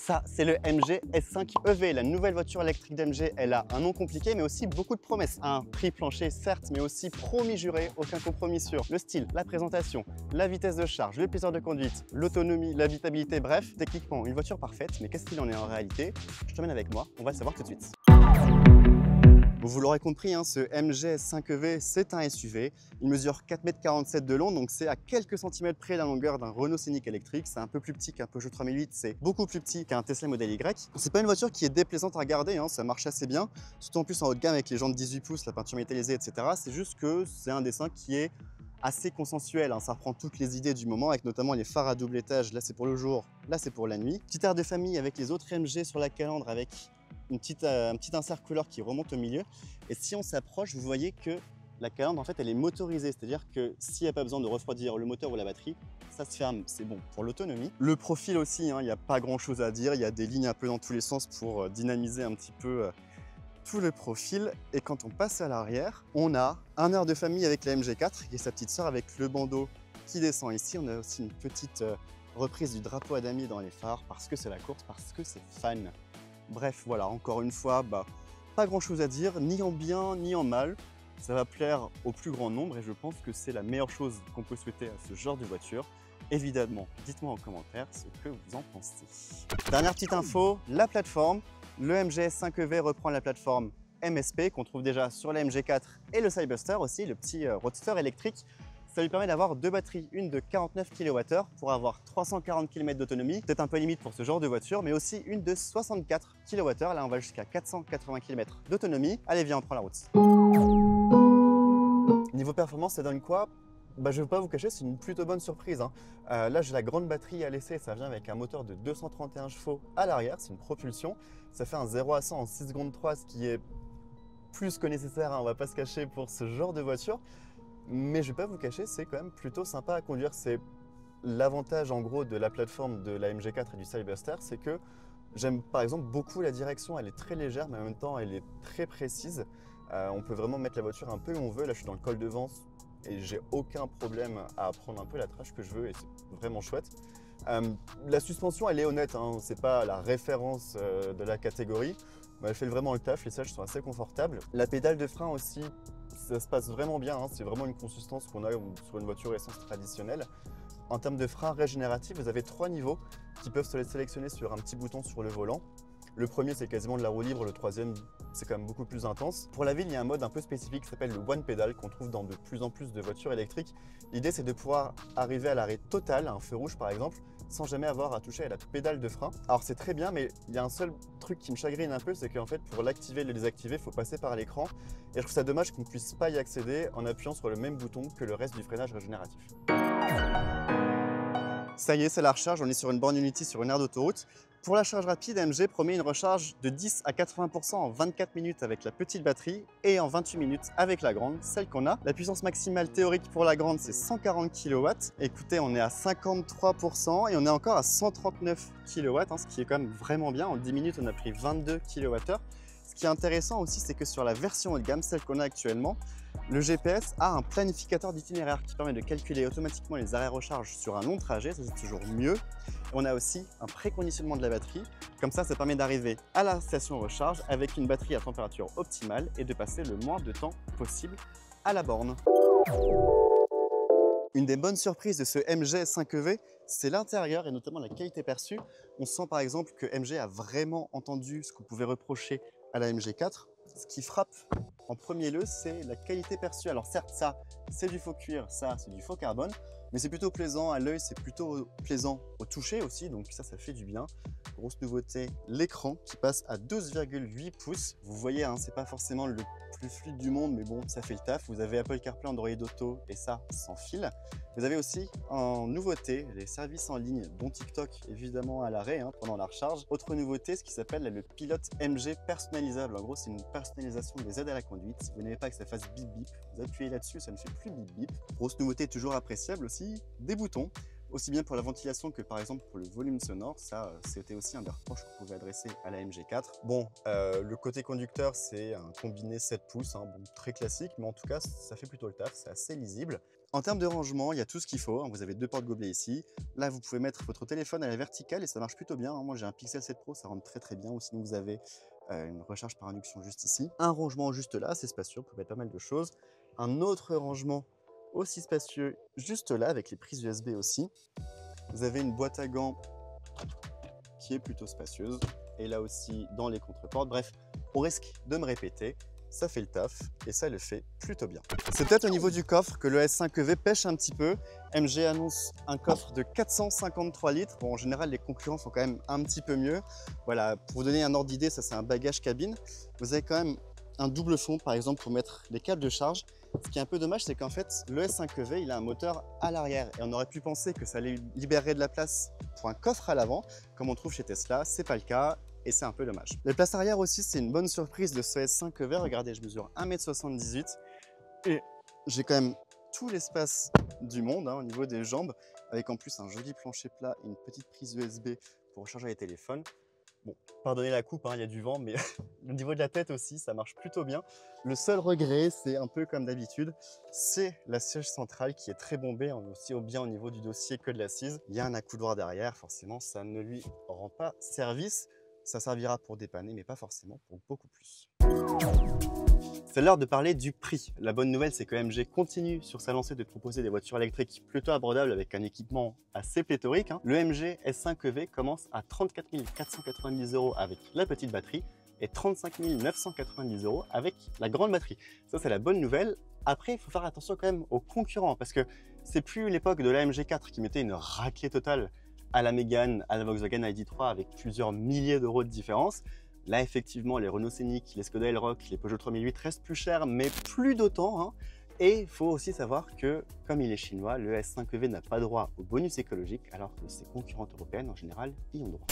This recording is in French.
Ça, c'est le MG S5 EV, la nouvelle voiture électrique d'MG. Elle a un nom compliqué, mais aussi beaucoup de promesses. Un prix plancher, certes, mais aussi promis juré, aucun compromis sur le style, la présentation, la vitesse de charge, le plaisir de conduite, l'autonomie, l'habitabilité, bref, techniquement, une voiture parfaite. Mais qu'est-ce qu'il en est en réalité? Je t'emmène avec moi, on va le savoir tout de suite. Vous l'aurez compris, hein, ce MG S5 EV, c'est un SUV. Il mesure 4,47 m de long, donc c'est à quelques centimètres près de la longueur d'un Renault Scénic électrique. C'est un peu plus petit qu'un Peugeot 3008, c'est beaucoup plus petit qu'un Tesla Model Y. C'est pas une voiture qui est déplaisante à regarder, hein, ça marche assez bien, surtout en plus en haut de gamme avec les jantes 18 pouces, la peinture métallisée, etc. C'est juste que c'est un dessin qui est assez consensuel, hein. Ça reprend toutes les idées du moment, avec notamment les phares à double étage. Là, c'est pour le jour, là, c'est pour la nuit. Petit air de famille avec les autres MG sur la calandre, avec un petit insert couleur qui remonte au milieu. Et si on s'approche, vous voyez que la calandre, en fait, elle est motorisée. C'est-à-dire que s'il n'y a pas besoin de refroidir le moteur ou la batterie, ça se ferme. C'est bon pour l'autonomie. Le profil aussi, hein, il n'y a pas grand-chose à dire. Il y a des lignes un peu dans tous les sens pour dynamiser un petit peu tout le profil. Et quand on passe à l'arrière, on a un air de famille avec la MG4 et sa petite sœur avec le bandeau qui descend ici. On a aussi une petite reprise du drapeau à damier dans les phares parce que c'est la course, parce que c'est fan. Bref, voilà, encore une fois, pas grand chose à dire, ni en bien ni en mal. Ça va plaire au plus grand nombre et je pense que c'est la meilleure chose qu'on peut souhaiter à ce genre de voiture. Évidemment, dites-moi en commentaire ce que vous en pensez. Dernière petite info, la plateforme. Le MG S5 EV reprend la plateforme MSP qu'on trouve déjà sur la MG4 et le Cyberster aussi, le petit roadster électrique. Ça lui permet d'avoir deux batteries, une de 49 kWh pour avoir 340 km d'autonomie, peut-être un peu limite pour ce genre de voiture, mais aussi une de 64 kWh, là on va jusqu'à 480 km d'autonomie. Allez viens, on prend la route. Niveau performance, ça donne quoi? Je ne vais pas vous cacher, c'est une plutôt bonne surprise, hein. Là, j'ai la grande batterie à l'essai, ça vient avec un moteur de 231 chevaux à l'arrière, c'est une propulsion. Ça fait un 0 à 100 en 6 secondes 3, ce qui est plus que nécessaire, hein, on va pas se cacher pour ce genre de voiture. Mais je vais pas vous cacher, c'est quand même plutôt sympa à conduire. C'est l'avantage en gros de la plateforme de la MG4 et du Cyberster, c'est que j'aime par exemple beaucoup la direction. Elle est très légère, mais en même temps elle est très précise. On peut vraiment mettre la voiture un peu où on veut. Là, je suis dans le col de Vence et j'ai aucun problème à prendre un peu la trache que je veux et c'est vraiment chouette. La suspension, elle est honnête, hein, c'est pas la référence de la catégorie, mais elle fait vraiment le taf. Les sièges sont assez confortables. La pédale de frein aussi, ça se passe vraiment bien, hein. C'est vraiment une consistance qu'on a sur une voiture essence traditionnelle. En termes de frein régénératif, vous avez 3 niveaux qui peuvent se sélectionner sur un petit bouton sur le volant. Le premier, c'est quasiment de la roue libre, le troisième, c'est quand même beaucoup plus intense. Pour la ville, il y a un mode un peu spécifique qui s'appelle le One Pedal qu'on trouve dans de plus en plus de voitures électriques. L'idée, c'est de pouvoir arriver à l'arrêt total, à un feu rouge par exemple, sans jamais avoir à toucher à la pédale de frein. Alors c'est très bien, mais il y a un seul truc qui me chagrine un peu, c'est qu'en fait, pour l'activer et le désactiver, il faut passer par l'écran. Et je trouve ça dommage qu'on ne puisse pas y accéder en appuyant sur le même bouton que le reste du freinage régénératif. Ça y est, c'est la recharge, on est sur une borne Unity sur une aire d'autoroute. Pour la charge rapide, MG promet une recharge de 10 à 80% en 24 minutes avec la petite batterie et en 28 minutes avec la grande, celle qu'on a. La puissance maximale théorique pour la grande, c'est 140 kW. Écoutez, on est à 53% et on est encore à 139 kW, hein, ce qui est quand même vraiment bien. En 10 minutes, on a pris 22 kWh. Ce qui est intéressant aussi, c'est que sur la version haut de gamme, celle qu'on a actuellement, le GPS a un planificateur d'itinéraire qui permet de calculer automatiquement les arrêts recharge sur un long trajet, ça c'est toujours mieux. On a aussi un préconditionnement de la batterie, comme ça permet d'arriver à la station recharge avec une batterie à température optimale et de passer le moins de temps possible à la borne. Une des bonnes surprises de ce MG 5EV, c'est l'intérieur et notamment la qualité perçue. On sent par exemple que MG a vraiment entendu ce qu'on pouvait reprocher à la MG4. Ce qui frappe en premier lieu, c'est la qualité perçue. Alors certes, ça, c'est du faux cuir, ça, c'est du faux carbone, mais c'est plutôt plaisant à l'œil, c'est plutôt plaisant au toucher aussi, donc ça fait du bien. Grosse nouveauté, l'écran qui passe à 12,8 pouces. Vous voyez, hein, c'est pas forcément le plus fluide du monde, mais bon, ça fait le taf. Vous avez Apple CarPlay, Android Auto et ça sans fil. Vous avez aussi en nouveauté les services en ligne, dont TikTok évidemment à l'arrêt, hein, pendant la recharge. Autre nouveauté, ce qui s'appelle le pilote MG personnalisable. En gros, c'est une personnalisation des aides à la conduite. Si vous n'aimez pas que ça fasse bip bip, vous appuyez là-dessus, ça ne fait plus bip bip. Grosse nouveauté toujours appréciable aussi, des boutons. Aussi bien pour la ventilation que par exemple pour le volume sonore, ça c'était aussi un des reproches qu'on pouvait adresser à la MG4. Bon, le côté conducteur c'est un combiné 7 pouces, hein, bon, très classique, mais en tout cas ça fait plutôt le taf, c'est assez lisible. En termes de rangement, il y a tout ce qu'il faut, hein. Vous avez 2 porte-gobelets ici. Là, vous pouvez mettre votre téléphone à la verticale et ça marche plutôt bien, hein. Moi, j'ai un Pixel 7 Pro, ça rentre très bien. Ou sinon, vous avez une recharge par induction juste ici. Un rangement juste là, c'est spacieux, vous pouvez mettre pas mal de choses. Un autre rangement aussi spacieux juste là, avec les prises USB aussi. Vous avez une boîte à gants qui est plutôt spacieuse. Et là aussi, dans les contreportes. Bref, au risque de me répéter, ça fait le taf et ça le fait plutôt bien. C'est peut-être au niveau du coffre que le S5EV pêche un petit peu. MG annonce un coffre de 453 litres. Bon, en général, les concurrents sont quand même un petit peu mieux. Voilà, pour vous donner un ordre d'idée, ça c'est un bagage cabine. Vous avez quand même un double fond, par exemple, pour mettre les câbles de charge. Ce qui est un peu dommage, c'est qu'en fait, le S5EV, il a un moteur à l'arrière. Et on aurait pu penser que ça allait libérer de la place pour un coffre à l'avant, comme on trouve chez Tesla. C'est pas le cas. Et c'est un peu dommage. Les places arrière aussi, c'est une bonne surprise de ce S5EV. Regardez, je mesure 1,78 m et j'ai quand même tout l'espace du monde, hein, au niveau des jambes, avec en plus un joli plancher plat et une petite prise USB pour recharger les téléphones. Bon, pardonnez la coupe, hein, il y a du vent, mais au niveau de la tête aussi, ça marche plutôt bien. Le seul regret, c'est un peu comme d'habitude, c'est la siège centrale qui est très bombée, aussi bien au niveau du dossier que de l'assise. Il y a un accoudoir derrière, forcément, ça ne lui rend pas service. Ça servira pour dépanner, mais pas forcément pour beaucoup plus. C'est l'heure de parler du prix. La bonne nouvelle, c'est que MG continue sur sa lancée de proposer des voitures électriques plutôt abordables avec un équipement assez pléthorique, hein. Le MG S5EV commence à 34 490 € avec la petite batterie et 35 990 € avec la grande batterie. Ça, c'est la bonne nouvelle. Après, il faut faire attention quand même aux concurrents parce que c'est plus l'époque de la MG4 qui mettait une raclée totale à la Mégane, à la Volkswagen ID.3 avec plusieurs milliers d'euros de différence. Là, effectivement, les Renault Scénic, les Skoda Elroq, les Peugeot 3008 restent plus chers, mais plus d'autant, hein. Et il faut aussi savoir que, comme il est chinois, le S5EV n'a pas droit au bonus écologique, alors que ses concurrentes européennes, en général, y ont droit.